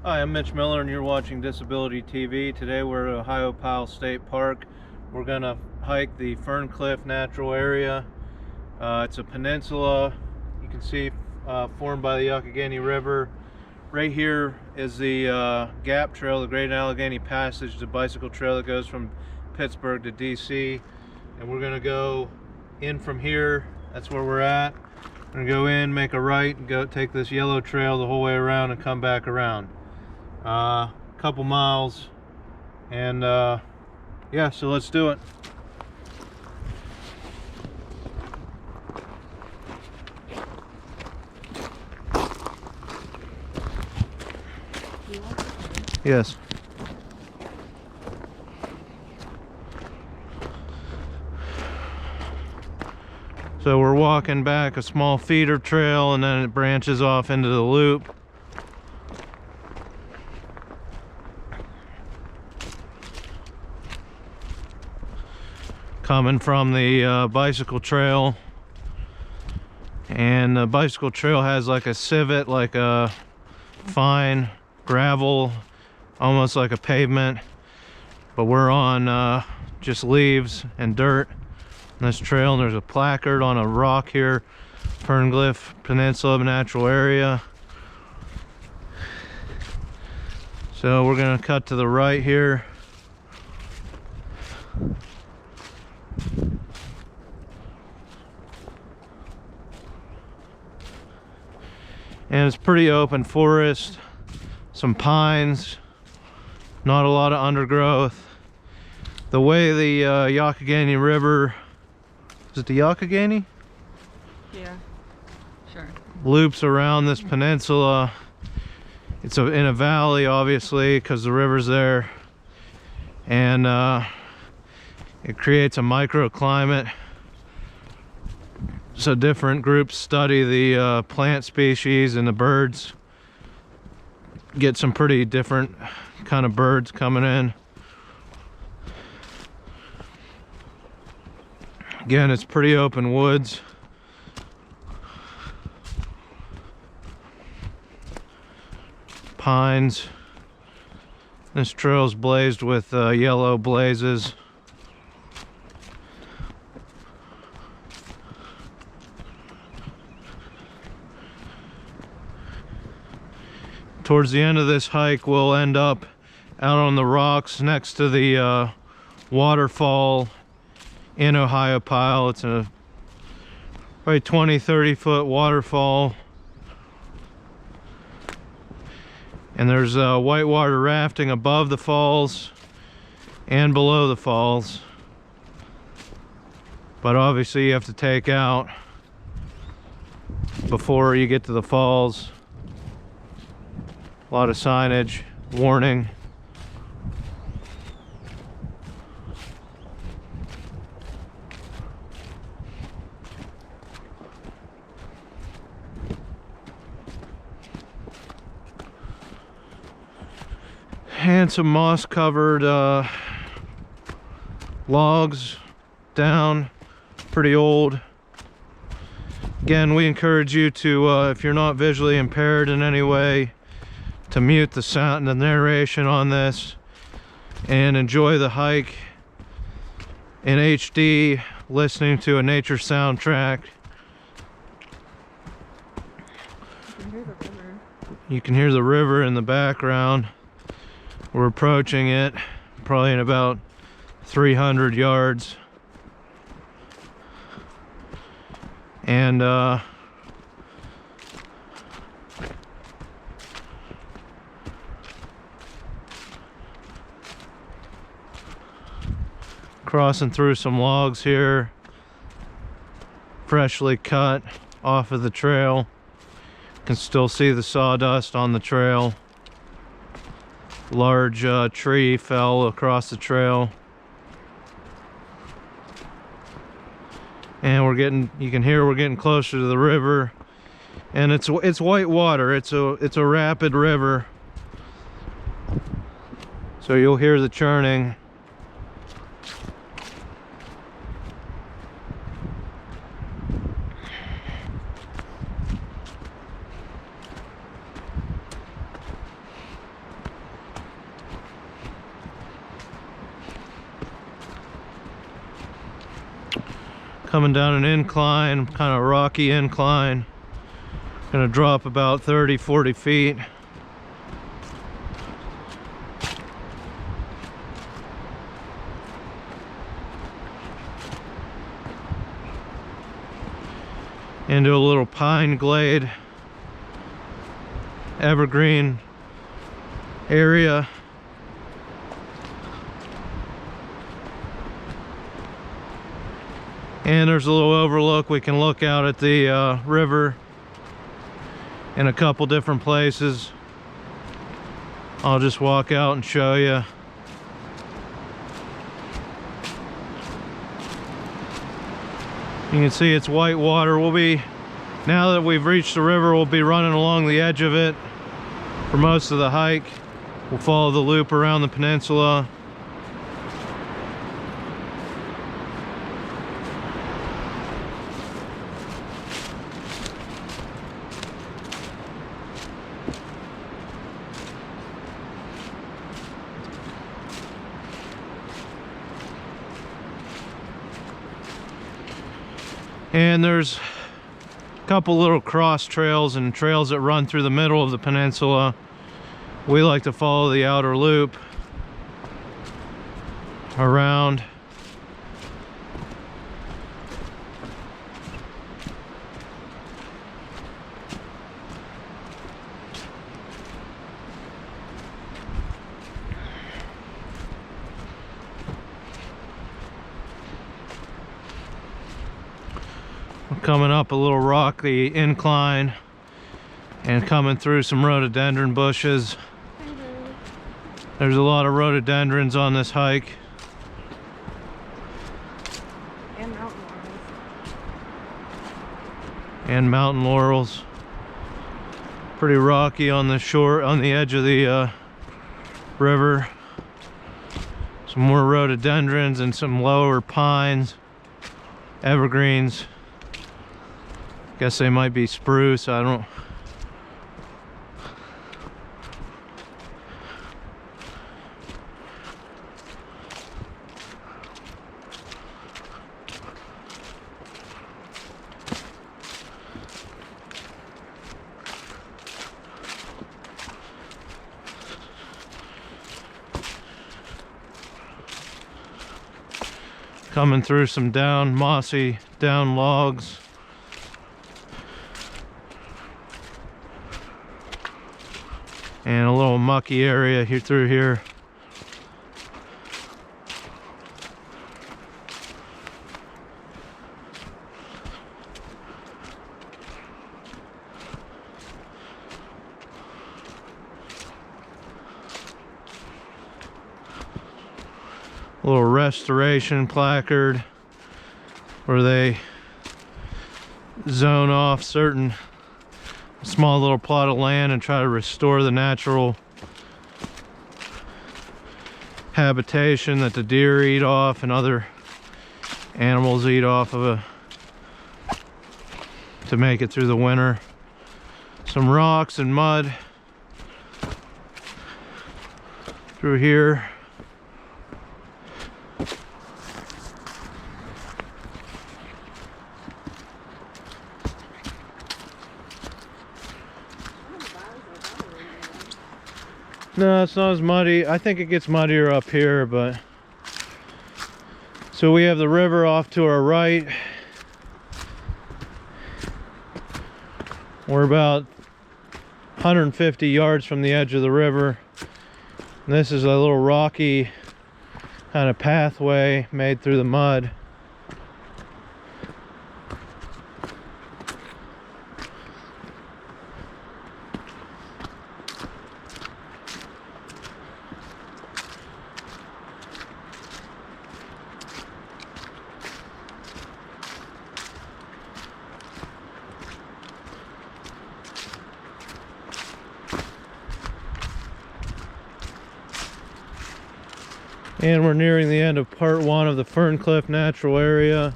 Hi, I'm Mitch Miller and you're watching Disability TV. Today we're at Ohiopyle State Park. We're going to hike the Ferncliff Natural Area. It's a peninsula, you can see, formed by the Youghiogheny River. Right here is the Gap Trail, the Great Allegheny Passage, the bicycle trail that goes from Pittsburgh to DC. And we're going to go in from here. That's where we're at. We're going to go in, make a right, and go take this yellow trail the whole way around and come back around. Couple miles, and yeah, so let's do it. Yes. So we're walking back a small feeder trail and then it branches off into the loop. Coming from the bicycle trail, and the bicycle trail has like a civet, like a fine gravel, almost like a pavement, but we're on just leaves and dirt on this trail. And there's a placard on a rock here, Ferncliff Peninsula Natural Area. So we're gonna cut to the right here. And it's pretty open forest, some pines, not a lot of undergrowth. The way the Youghiogheny River, is it the Youghiogheny? Yeah, sure. Loops around this peninsula. It's in a valley, obviously, because the river's there. And it creates a microclimate. So different groups study the plant species and the birds. Get some pretty different kind of birds coming in. Again, it's pretty open woods. Pines. This trail's blazed with yellow blazes. Towards the end of this hike, we'll end up out on the rocks next to the waterfall in Ohiopyle. It's a probably 20-30 foot waterfall. And there's whitewater rafting above the falls and below the falls. But obviously you have to take out before you get to the falls. A lot of signage, warning. And some moss covered logs down, pretty old. Again, we encourage you to, if you're not visually impaired in any way, to mute the sound and the narration on this and enjoy the hike in HD, listening to a nature soundtrack. You can hear the river in the background. We're approaching it probably in about 300 yards. And crossing through some logs here, freshly cut off of the trail. Can still see the sawdust on the trail. Large tree fell across the trail. And you can hear we're getting closer to the river. And it's white water. It's a rapid river. So you'll hear the churning. Coming down an incline, kind of rocky incline. Gonna drop about 30-40 feet. Into a little pine glade, evergreen area. And there's a little overlook. We can look out at the river in a couple different places. I'll just walk out and show you. You can see it's white water. Now that we've reached the river, we'll be running along the edge of it for most of the hike. We'll follow the loop around the peninsula. And there's a couple little cross trails and trails that run through the middle of the peninsula. We like to follow the outer loop around. Coming up a little rocky incline and coming through some rhododendron bushes. There's a lot of rhododendrons on this hike. And mountain laurels. And mountain laurels. Pretty rocky on the shore, on the edge of the river. Some more rhododendrons and some lower pines, evergreens. Guess they might be spruce, I don't. Coming through some mossy down logs. And a little mucky area here through here. A little restoration placard where they zone off certain small little plot of land and try to restore the natural habitation that the deer eat off and other animals eat off of to make it through the winter. Some rocks and mud through here. No, it's not as muddy. I think it gets muddier up here, but so we have the river off to our right. We're about 150 yards from the edge of the river. And this is a little rocky kind of pathway made through the mud. And we're nearing the end of part one of the Ferncliff natural area.